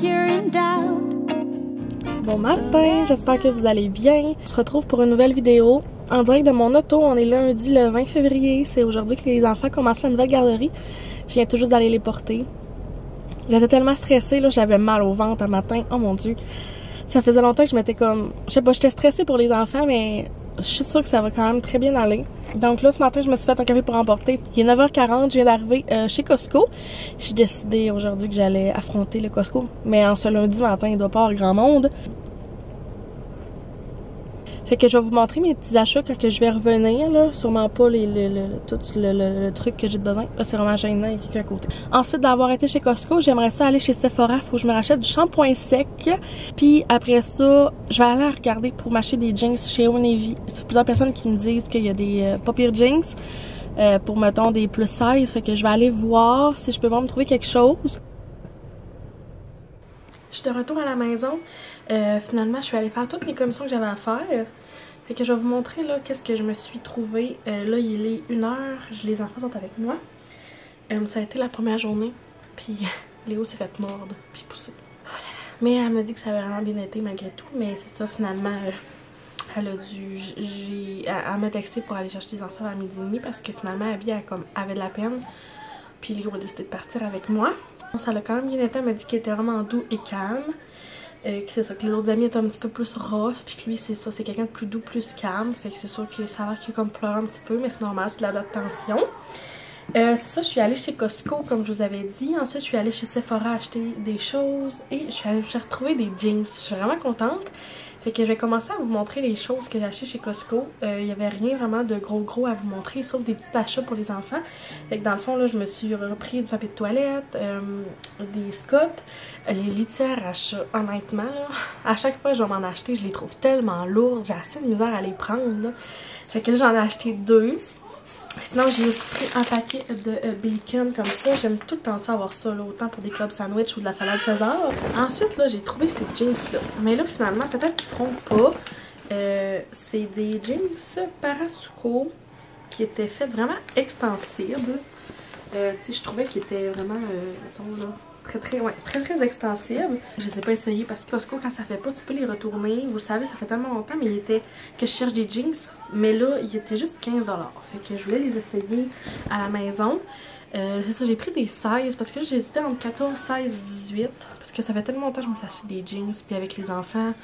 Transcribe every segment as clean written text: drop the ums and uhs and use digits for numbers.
you're in doubt. Bon matin, j'espère que vous allez bien. On se retrouve pour une nouvelle vidéo en direct de mon auto. On est lundi le 20 février. C'est aujourd'hui que les enfants commencent la nouvelle garderie. Je viens tout juste d'aller les porter. J'étais tellement stressée, là, j'avais mal au ventre un matin. Oh mon Dieu. Ça faisait longtemps que je m'étais comme... Je sais pas, j'étais stressée pour les enfants, mais je suis sûre que ça va quand même très bien aller. Donc là, ce matin, je me suis fait un café pour emporter. Il est 9h40, je viens d'arriver chez Costco. J'ai décidé aujourd'hui que j'allais affronter le Costco. Mais en ce lundi matin, il doit pas y avoir grand monde. Fait que je vais vous montrer mes petits achats quand que je vais revenir, là. Sûrement pas tout le truc que j'ai besoin. Là, c'est vraiment gênant, il y a quelqu'un à côté. Ensuite d'avoir été chez Costco, j'aimerais ça aller chez Sephora. Faut que je me rachète du shampoing sec. Puis après ça, je vais aller regarder pour m'acheter des jeans chez Old Navy. C'est plusieurs personnes qui me disent qu'il y a des pas pires jeans pour, mettons, des plus 16. Fait que je vais aller voir si je peux vraiment me trouver quelque chose. Je suis de retour à la maison. Finalement, je suis allée faire toutes mes commissions que j'avais à faire. Fait que je vais vous montrer là qu'est-ce que je me suis trouvée. Là, il est 1h. Les enfants sont avec moi. Ça a été la première journée. Puis Léo s'est fait mordre puis pousser. Oh là là. Mais elle m'a dit que ça avait vraiment bien été malgré tout. Mais c'est ça, finalement, elle a dû... Elle m'a texté pour aller chercher les enfants à 12h30 parce que finalement, Abby avait de la peine. Puis Léo a décidé de partir avec moi. Ça l'a quand même bien été. Elle m'a dit qu'il était vraiment doux et calme. Que c'est ça, que les autres amis étaient un petit peu plus rough. Puis que lui, c'est ça, c'est quelqu'un de plus doux, plus calme. Fait que c'est sûr que ça a l'air qu'il a comme pleuré un petit peu. Mais c'est normal, c'est de l'adaptation. C'est ça, je suis allée chez Costco, comme je vous avais dit. Ensuite, je suis allée chez Sephora acheter des choses. Et je suis allée retrouver des jeans. Je suis vraiment contente. Fait que je vais commencer à vous montrer les choses que j'ai achetées chez Costco. Il n'y avait rien vraiment de gros à vous montrer, sauf des petits achats pour les enfants. Fait que dans le fond, là, je me suis repris du papier de toilette, des Scott, les litières achats. Honnêtement, là, à chaque fois que je vais m'en acheter, je les trouve tellement lourdes. J'ai assez de misère à les prendre, là. Fait que là, j'en ai acheté 2. Sinon, j'ai aussi pris un paquet de bacon comme ça. J'aime tout le temps ça, avoir ça, là, autant pour des clubs sandwich ou de la salade César. Ensuite, là, j'ai trouvé ces jeans-là. Mais là, finalement, peut-être qu'ils feront pas. C'est des jeans Parasuco qui étaient faits vraiment extensibles. Tu sais, je trouvais qu'ils étaient vraiment, mettons, là, très extensibles. Je les ai pas essayés parce que Costco, quand ça fait pas, tu peux les retourner. Vous le savez, ça fait tellement longtemps, mais il était que je cherche des jeans. Mais là, il était juste 15$. Fait que je voulais les essayer à la maison. C'est ça, j'ai pris des 16 parce que j'hésitais entre 14, 16, 18. Parce que ça fait tellement longtemps que je me suis acheté des jeans, puis avec les enfants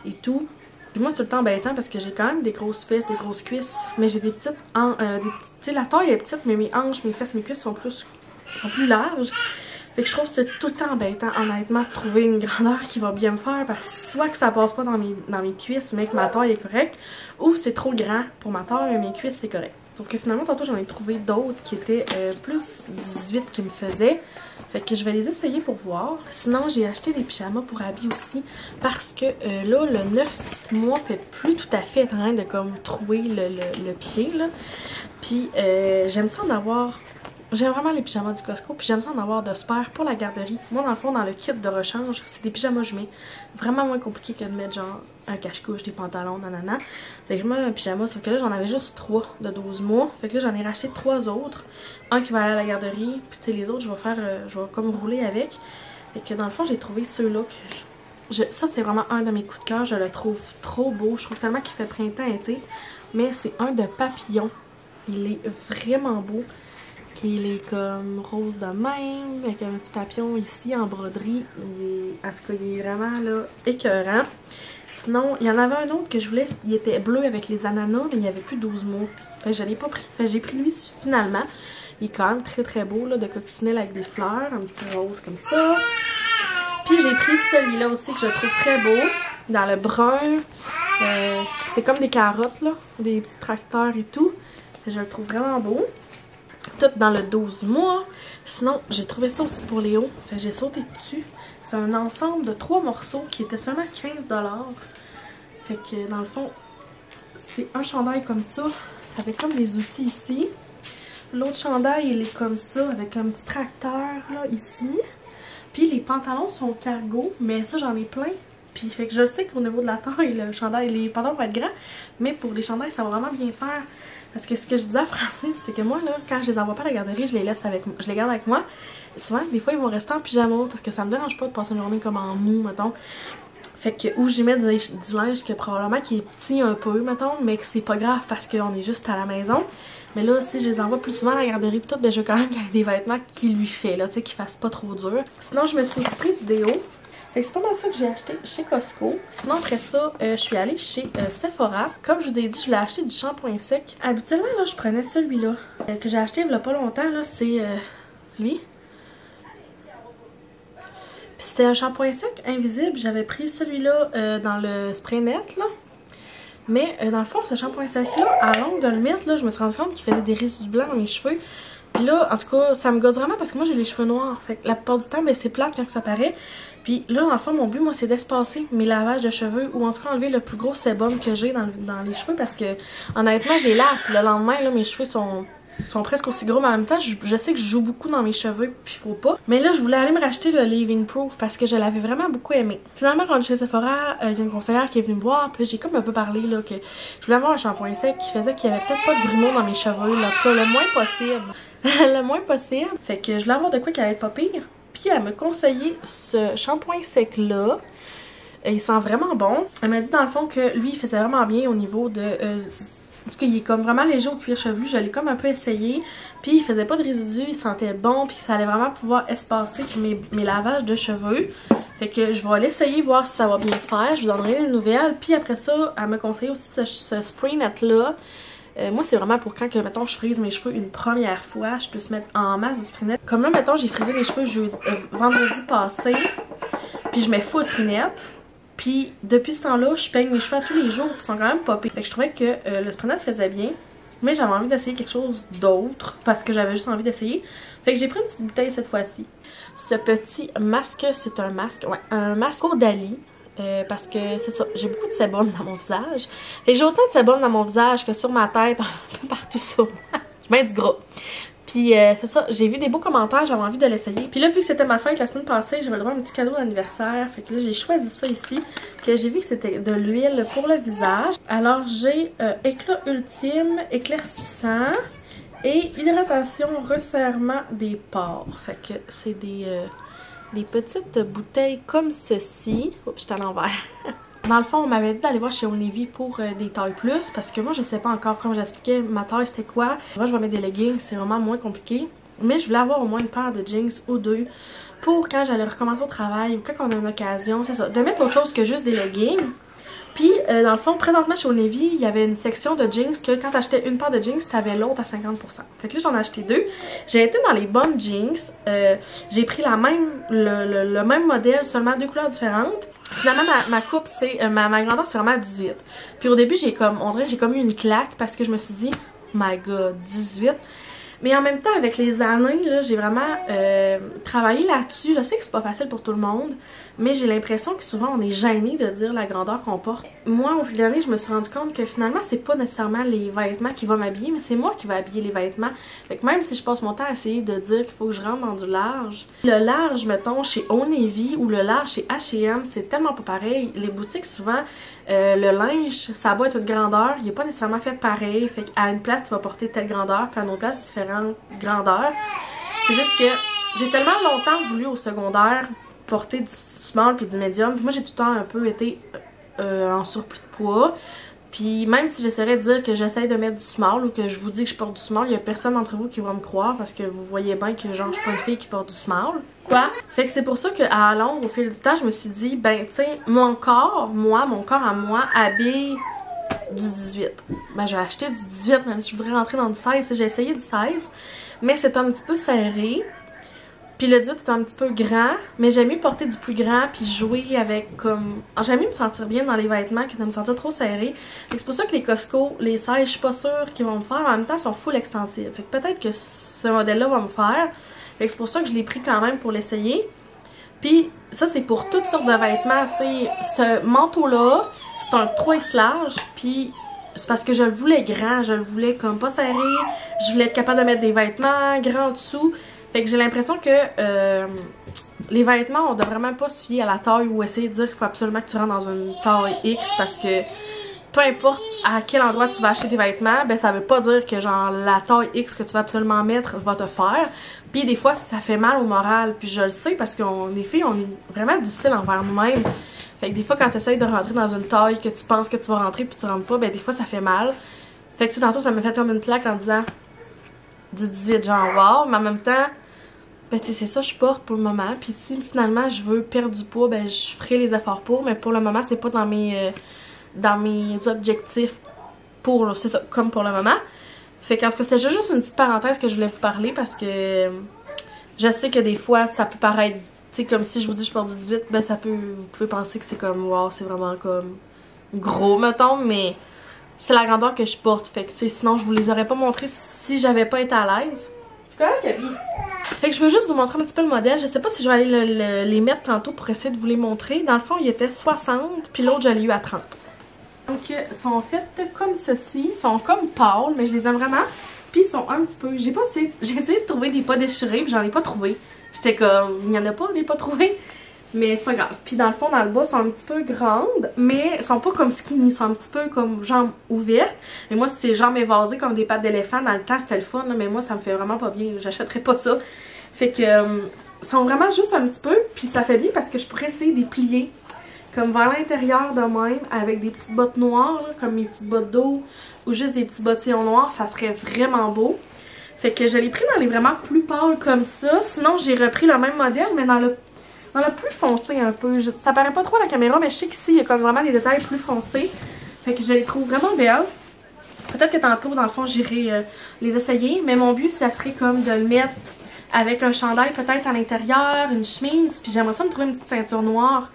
et tout. Puis moi, c'est tout le temps embêtant parce que j'ai quand même des grosses fesses, des grosses cuisses. Mais j'ai des petites tu sais, la taille est petite, mais mes hanches, mes fesses, mes cuisses sont plus larges. Fait que je trouve que c'est tout le temps embêtant, honnêtement, de trouver une grandeur qui va bien me faire. Parce que soit que ça passe pas dans mes cuisses, mais que ma taille est correcte, ou c'est trop grand pour ma taille, mais mes cuisses, c'est correct. Sauf que finalement, tantôt, j'en ai trouvé d'autres qui étaient plus 18 qui me faisaient. Fait que je vais les essayer pour voir. Sinon, j'ai acheté des pyjamas pour Abby aussi. Parce que là, le 9 mois fait plus tout à fait être en train de comme trouer le pied, là. Puis, j'aime ça en avoir... J'aime vraiment les pyjamas du Costco, puis j'aime ça en avoir de spare pour la garderie. Moi, dans le fond, dans le kit de rechange, c'est des pyjamas que je mets. Vraiment moins compliqué que de mettre genre un cache-couche, des pantalons, nanana. Fait que je mets un pyjama, sauf que là, j'en avais juste 3 de 12 mois. Fait que là, j'en ai racheté 3 autres. Un qui va aller à la garderie, puis tu sais, les autres, je vais comme rouler avec. Fait que dans le fond, j'ai trouvé ceux-là que... Ça, c'est vraiment un de mes coups de cœur. Je le trouve trop beau. Je trouve tellement qu'il fait printemps-été. Mais c'est un de papillon. Il est vraiment beau. Puis il est comme rose de même, avec un petit papillon ici en broderie. En tout cas, il est vraiment là écœurant. Sinon, il y en avait un autre que je voulais, il était bleu avec les ananas, mais il n'y avait plus 12 mois. Fait que je l'ai pas pris. Fait que j'ai pris lui finalement. Il est quand même très beau, là, de coccinelle avec des fleurs, un petit rose comme ça. Puis j'ai pris celui-là aussi que je trouve très beau, dans le brun. C'est comme des carottes, là, des petits tracteurs et tout. Fait que je le trouve vraiment beau. Tout dans le 12 mois. Sinon, j'ai trouvé ça aussi pour Léo. Fait que j'ai sauté dessus. C'est un ensemble de 3 morceaux qui était seulement 15$. Fait que dans le fond, c'est un chandail comme ça, avec comme des outils ici. L'autre chandail, il est comme ça, avec un petit tracteur là, ici. Puis les pantalons sont cargo, mais ça, j'en ai plein. Puis fait que je sais qu'au niveau de la taille, le chandail, les pantalons vont être grands, mais pour les chandails, ça va vraiment bien faire. Parce que ce que je disais à Francine, c'est que moi, là, quand je les envoie pas à la garderie, je les laisse avec moi. Je les garde avec moi. Et souvent, des fois, ils vont rester en pyjama parce que ça me dérange pas de passer une journée comme en mou, mettons. Fait que, où j'y mets du linge que probablement qui est petit un peu, mettons, mais que c'est pas grave parce qu'on est juste à la maison. Mais là, si je les envoie plus souvent à la garderie pis tout, ben je veux quand même qu'il y ait des vêtements qui lui fait, là, tu sais, qui fassent pas trop dur. Sinon, je me suis aussi pris du déo. Fait que c'est pas mal ça que j'ai acheté chez Costco. Sinon, après ça, je suis allée chez Sephora. Comme je vous ai dit, je voulais acheter du shampoing sec. Habituellement, là, je prenais celui-là. Que j'ai acheté il y a pas longtemps, là, c'est lui. Puis c'était un shampoing sec invisible. J'avais pris celui-là dans le spray net, là. Mais dans le fond, ce shampoing sec-là, à longue de le mettre, là, je me suis rendu compte qu'il faisait des résidus blancs dans mes cheveux. Puis là, en tout cas, ça me gosse vraiment parce que moi, j'ai les cheveux noirs. Fait que la plupart du temps, ben, c'est plate quand ça paraît. Puis là, dans le fond, mon but, moi, c'est d'espacer mes lavages de cheveux ou en tout cas enlever le plus gros sébum que j'ai dans les cheveux parce que, honnêtement, je les lave. Puis le lendemain, là, mes cheveux sont presque aussi gros, mais en même temps, je sais que je joue beaucoup dans mes cheveux, puis faut pas. Mais là, je voulais aller me racheter le Living Proof parce que je l'avais vraiment beaucoup aimé. Finalement, quand je suis chez Sephora, il y a une conseillère qui est venue me voir, puis là, j'ai comme un peu parlé, là, que je voulais avoir un shampoing sec qui faisait qu'il y avait peut-être pas de grumeaux dans mes cheveux, là, en tout cas, le moins possible. Le moins possible. Fait que je voulais avoir de quoi qui allait être pas pire. Puis elle m'a conseillé ce shampoing sec-là. Il sent vraiment bon. Elle m'a dit dans le fond que lui, il faisait vraiment bien au niveau de... en tout cas, il est comme vraiment léger au cuir chevelu. Je l'ai comme un peu essayé. Puis il faisait pas de résidus, il sentait bon. Puis ça allait vraiment pouvoir espacer mes lavages de cheveux. Fait que je vais l'essayer, voir si ça va bien faire. Je vous donnerai des nouvelles. Puis après ça, elle m'a conseillé aussi ce spray net-là. Moi, c'est vraiment pour quand, mettons, je frise mes cheveux une première fois, je peux se mettre en masse du spray net. Comme là, mettons, j'ai frisé mes cheveux vendredi passé, puis je mets full spray net. Puis depuis ce temps-là, je peigne mes cheveux à tous les jours, ils sont quand même popés. Fait que je trouvais que le spray net faisait bien, mais j'avais envie d'essayer quelque chose d'autre, parce que j'avais juste envie d'essayer. Fait que j'ai pris une petite bouteille cette fois-ci. Ce petit masque, c'est un masque, ouais, un masque Caudalie. Parce que c'est ça, j'ai beaucoup de sébum dans mon visage. Fait que j'ai autant de sébum dans mon visage que sur ma tête, un peu partout sur moi. J'ai bien du gras. Puis c'est ça, j'ai vu des beaux commentaires, j'avais envie de l'essayer. Puis là, vu que c'était ma fête la semaine passée, j'avais le droit à un petit cadeau d'anniversaire. Fait que là, j'ai choisi ça ici, que j'ai vu que c'était de l'huile pour le visage. Alors, j'ai éclat ultime, éclaircissant et hydratation, resserrement des pores. Fait que c'est des petites bouteilles comme ceci. Oups, je suis à l'envers. Dans le fond, on m'avait dit d'aller voir chez Old Navy pour des tailles plus parce que moi, je sais pas encore, comme j'expliquais, ma taille c'était quoi. Moi, je vais mettre des leggings, c'est vraiment moins compliqué. Mais je voulais avoir au moins une paire de jeans ou deux pour quand j'allais recommencer au travail ou quand on a une occasion, c'est ça, de mettre autre chose que juste des leggings. Puis, dans le fond, présentement chez Old Navy, il y avait une section de jeans que quand t'achetais une paire de jeans, t'avais l'autre à 50%. Fait que là, j'en ai acheté deux. J'ai été dans les bonnes jeans. J'ai pris le même modèle, seulement deux couleurs différentes. Finalement, ma coupe, c'est ma grandeur, c'est vraiment 18. Puis au début, on dirait que j'ai comme eu une claque parce que je me suis dit, my god, 18. Mais en même temps, avec les années, là, j'ai vraiment travaillé là-dessus. Je sais que c'est pas facile pour tout le monde, mais j'ai l'impression que souvent on est gêné de dire la grandeur qu'on porte. Moi, au fil des années, je me suis rendu compte que finalement, c'est pas nécessairement les vêtements qui vont m'habiller, mais c'est moi qui vais habiller les vêtements. Fait que même si je passe mon temps à essayer de dire qu'il faut que je rentre dans du large, le large, mettons, chez Old Navy ou le large chez H&M, c'est tellement pas pareil. Les boutiques, souvent, le linge, ça va être une grandeur, il est pas nécessairement fait pareil. Fait qu'à une place, tu vas porter telle grandeur, puis à une autre place, différentes grandeurs. C'est juste que j'ai tellement longtemps voulu au secondaire porter du small puis du medium. Puis moi, j'ai tout le temps un peu été en surplus de poids. Puis même si j'essaierais de dire que j'essaie de mettre du small ou que je vous dis que je porte du small, il y a personne d'entre vous qui va me croire parce que vous voyez bien que genre je suis pas une fille qui porte du small. Quoi? Fait que c'est pour ça qu'à Londres, au fil du temps, je me suis dit, ben tu sais, mon corps à moi, habille du 18. Ben je vais acheter du 18 même si je voudrais rentrer dans du 16. J'ai essayé du 16, mais c'est un petit peu serré. Puis le 18 est un petit peu grand, mais j'aime mieux porter du plus grand puis jouer avec comme... J'aime mieux me sentir bien dans les vêtements que de me sentir trop serré. Fait que c'est pour ça que les Costco, les 16, je suis pas sûre qu'ils vont me faire. En même temps, ils sont full extensibles. Fait que peut-être que ce modèle-là va me faire. Fait que c'est pour ça que je l'ai pris quand même pour l'essayer. Puis ça, c'est pour toutes sortes de vêtements, tu sais. Ce manteau-là, c'est un 3X large, puis c'est parce que je le voulais grand, je le voulais comme pas serré. Je voulais être capable de mettre des vêtements grands en dessous. Fait que j'ai l'impression que les vêtements, on devrait même pas se fier à la taille ou essayer de dire qu'il faut absolument que tu rentres dans une taille X parce que peu importe à quel endroit tu vas acheter tes vêtements, ben ça veut pas dire que genre la taille X que tu vas absolument mettre va te faire. Puis des fois ça fait mal au moral, puis je le sais parce qu'on les filles, on est vraiment difficile envers nous-mêmes. Fait que des fois quand tu essayes de rentrer dans une taille que tu penses que tu vas rentrer puis tu rentres pas, ben des fois ça fait mal. Fait que tantôt ça me fait comme une claque en disant du 18 genre wow, mais en même temps ben tu sais c'est ça je porte pour le moment, puis si finalement je veux perdre du poids, ben je ferai les efforts pour, mais pour le moment c'est pas dans mes objectifs pour, c'est ça, comme pour le moment. Fait qu'en tout cas, c'est juste une petite parenthèse que je voulais vous parler parce que je sais que des fois, ça peut paraître, tu sais, comme si je vous dis je porte du 18, ben ça peut, vous pouvez penser que c'est comme, wow, c'est vraiment comme gros, mettons, mais c'est la grandeur que je porte. Fait que, sinon, je vous les aurais pas montrés si j'avais pas été à l'aise. C'est correct, Abby? Fait que je veux juste vous montrer un petit peu le modèle. Je sais pas si je vais aller les mettre tantôt pour essayer de vous les montrer. Dans le fond, il était 60, puis l'autre, je l'ai eu à 30. Donc, ils sont faits comme ceci. Ils sont comme pâles, mais je les aime vraiment. Puis, ils sont un petit peu... J'ai essayé de trouver des pas déchirés, puis j'en ai pas trouvé. J'étais comme, il n'y en a pas des pas trouvés. Mais c'est pas grave. Puis, dans le fond, dans le bas, ils sont un petit peu grandes, mais ils sont pas comme skinny. Ils sont un petit peu comme jambes ouvertes. Mais moi, c'est jambes évasées comme des pattes d'éléphant. Dans le temps, c'était le fun, là, mais moi, ça me fait vraiment pas bien. J'achèterais pas ça. Fait que, ils sont vraiment juste un petit peu. Puis, ça fait bien parce que je pourrais essayer de les plier comme vers l'intérieur de même, avec des petites bottes noires, là, comme mes petites bottes d'eau, ou juste des petits bottillons noirs, ça serait vraiment beau. Fait que je l'ai pris dans les vraiment plus pâles comme ça. Sinon, j'ai repris le même modèle, mais dans le plus foncé un peu. Ça paraît pas trop à la caméra, mais je sais qu'ici, il y a comme vraiment des détails plus foncés. Fait que je les trouve vraiment belles. Peut-être que tantôt, dans le fond, j'irai les essayer, mais mon but, ça serait comme de le mettre avec un chandail peut-être à l'intérieur, une chemise, puis j'aimerais ça me trouver une petite ceinture noire.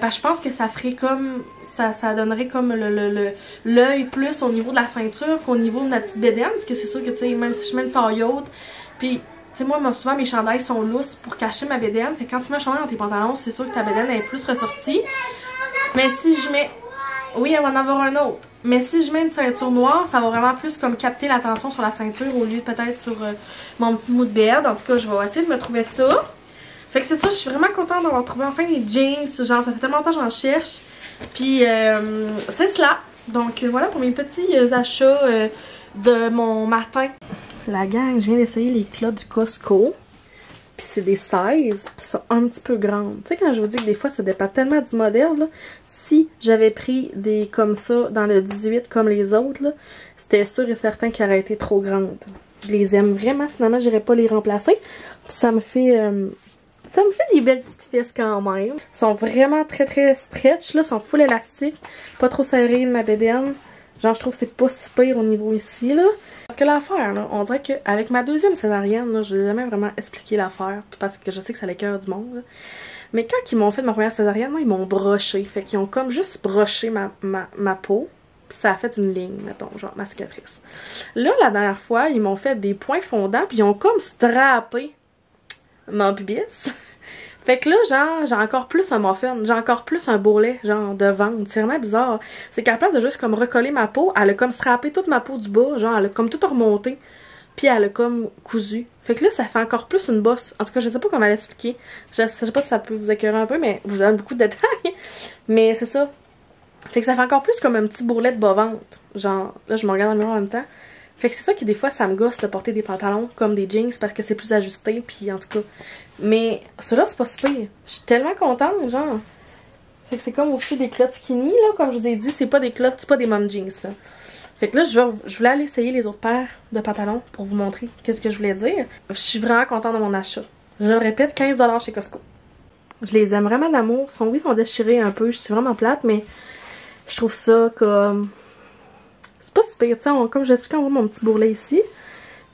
Parce que je pense que ça ferait comme, ça donnerait comme l'œil plus au niveau de la ceinture qu'au niveau de ma petite bédaine. Parce que c'est sûr que, tu sais, même si je mets une taille haute, puis, tu sais, moi, souvent, mes chandails sont lousses pour cacher ma bédaine. Fait que quand tu mets un chandail dans tes pantalons, c'est sûr que ta bédaine est plus ressortie. Mais si je mets, oui, elle va en avoir un autre. Mais si je mets une ceinture noire, ça va vraiment plus comme capter l'attention sur la ceinture au lieu de peut-être sur mon petit mou de bed. En tout cas, je vais essayer de me trouver ça. Fait que c'est ça, je suis vraiment contente d'avoir trouvé enfin des jeans. Genre, ça fait tellement longtemps que j'en cherche. Puis, c'est cela. Donc, voilà pour mes petits achats de mon matin. La gang, je viens d'essayer les clots du Costco. Puis, c'est des 16. Puis, sont un petit peu grandes. Tu sais, quand je vous dis que des fois, ça dépend tellement du modèle, là. Si j'avais pris des comme ça dans le 18 comme les autres, là, c'était sûr et certain qu'elles auraient été trop grandes. Je les aime vraiment. Finalement, j'irais pas les remplacer. Puis, ça me fait des belles petites fesses quand même. Ils sont vraiment très très stretch, là. Ils sont full élastiques. Pas trop serrés de ma bédaine. Genre, je trouve que c'est pas si pire au niveau ici, là. Parce que l'affaire, là, on dirait qu'avec ma deuxième césarienne, là, je n'ai jamais vraiment expliqué l'affaire. Parce que je sais que ça l'écoeure du monde, là. Mais quand ils m'ont fait ma première césarienne, moi, ils m'ont broché. Fait qu'ils ont comme juste broché ma peau. Puis ça a fait une ligne, mettons, genre ma cicatrice. Là, la dernière fois, ils m'ont fait des points fondants. Puis ils ont comme strappé mon pubis. Fait que là, genre, j'ai encore plus un muffin, j'ai encore plus un bourrelet, genre, de ventre. C'est vraiment bizarre. C'est qu'à la place de juste comme recoller ma peau, elle a comme strappé toute ma peau du bas, genre, elle a comme tout remonté. Puis elle a comme cousu. Fait que là, ça fait encore plus une bosse. En tout cas, je sais pas comment l'expliquer. Je sais pas si ça peut vous écœurer un peu, mais je vous donne beaucoup de détails. Mais c'est ça. Fait que ça fait encore plus comme un petit bourrelet de bas-ventre. Genre, là, je me regarde dans le miroir en même temps. Fait que c'est ça qui, des fois, ça me gosse de porter des pantalons comme des jeans parce que c'est plus ajusté, puis en tout cas. Mais ceux-là, c'est pas si pire. Je suis tellement contente, genre. Fait que c'est comme aussi des clottes skinny, là, comme je vous ai dit. C'est pas des clottes, c'est pas des mom jeans, là. Fait que là, je voulais aller essayer les autres paires de pantalons pour vous montrer qu'est-ce que je voulais dire. Je suis vraiment contente de mon achat. Je le répète, 15$ chez Costco. Je les aime vraiment d'amour. Ils sont déchirés un peu. Je suis vraiment plate, mais je trouve ça comme... C'est pas si pire, tu sais. Comme j'expliquais, on voit mon petit bourrelet ici.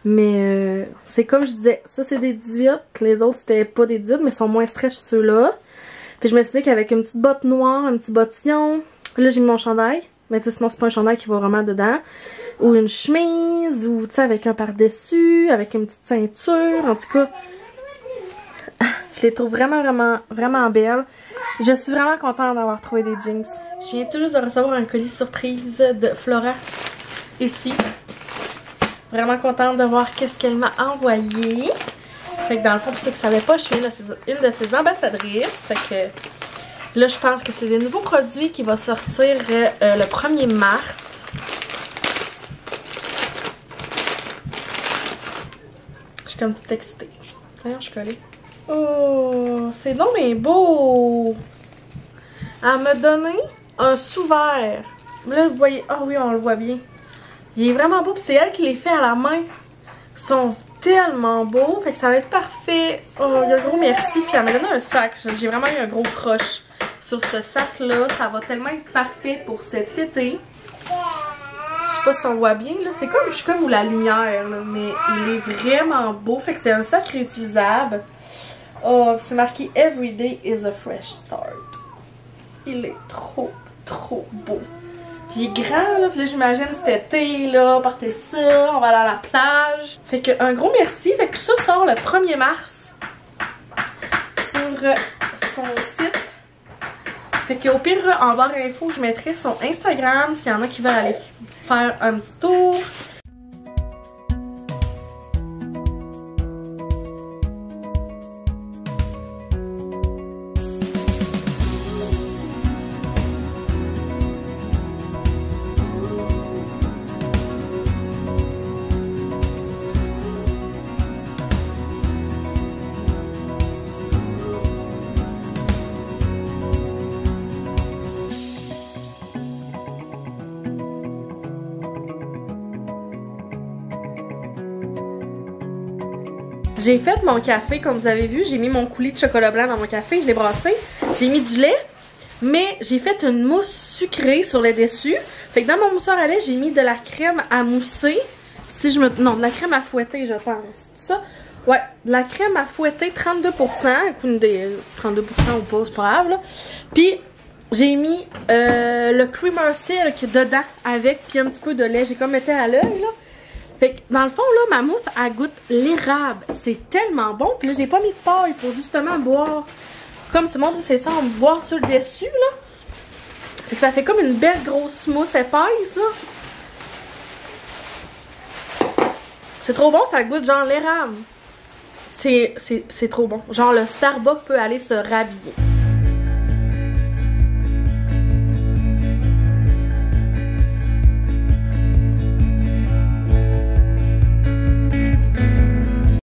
Mais c'est comme je disais, ça c'est des 18. Les autres, c'était pas des 18, mais ils sont moins stretch ceux-là. Puis je me suis dit qu'avec une petite botte noire, un petit bottillon... Là, j'ai mis mon chandail. Mais tu sais, sinon, c'est pas un chandail qui va vraiment dedans. Ou une chemise, ou tu sais, avec un par-dessus, avec une petite ceinture. En tout cas, je les trouve vraiment, vraiment, vraiment belles. Je suis vraiment contente d'avoir trouvé des jeans. Je viens tout juste de recevoir un colis surprise de Flora, ici. Vraiment contente de voir qu'est-ce qu'elle m'a envoyé. Fait que dans le fond, pour ceux qui ne savaient pas, je suis une de ses ambassadrices. Fait que là, je pense que c'est des nouveaux produits qui vont sortir le 1er mars. Je suis comme toute excitée. Voyons, je suis collée. Oh, c'est donc bien beau! Elle m'a donné un sous-verre. Là, vous voyez... Ah oui, on le voit bien. Il est vraiment beau, puis c'est elle qui les fait à la main. Ils sont tellement beaux, fait que ça va être parfait. Oh, un gros merci. Puis elle m'a donné un sac. J'ai vraiment eu un gros crush sur ce sac-là. Ça va tellement être parfait pour cet été. Je sais pas si on voit bien, là. C'est comme, je suis comme où la lumière, là. Mais il est vraiment beau. Fait que c'est un sac réutilisable. Oh, c'est marqué « Every day is a fresh start ». Il est trop, trop beau. Puis il est grand, là. Puis là, j'imagine cet été, là, porter ça, on va aller à la plage. Fait que un gros merci. Fait que tout ça sort le 1er mars sur son site. Fait que au pire, en barre info, je mettrai son Instagram s'il y en a qui veulent aller faire un petit tour. J'ai fait mon café, comme vous avez vu, j'ai mis mon coulis de chocolat blanc dans mon café, je l'ai brassé. J'ai mis du lait, mais j'ai fait une mousse sucrée sur le dessus. Fait que dans mon mousseur à lait, j'ai mis de la crème à mousser. Si je me... Non, de la crème à fouetter, je pense. C'est ça? Ouais, de la crème à fouetter, 32%. Aucune idée, 32% ou pas, c'est pas grave, là. Puis, j'ai mis le creamer silk dedans avec, puis un petit peu de lait. J'ai comme mis à l'œil, là. Fait que dans le fond, là, ma mousse, elle goûte l'érable. C'est tellement bon. Puis là, j'ai pas mis de paille pour justement boire. Comme ce monde, c'est ça, on boire sur le dessus, là. Fait que ça fait comme une belle grosse mousse épaisse, là. C'est trop bon, ça goûte genre l'érable. C'est trop bon. Genre, le Starbucks peut aller se rhabiller.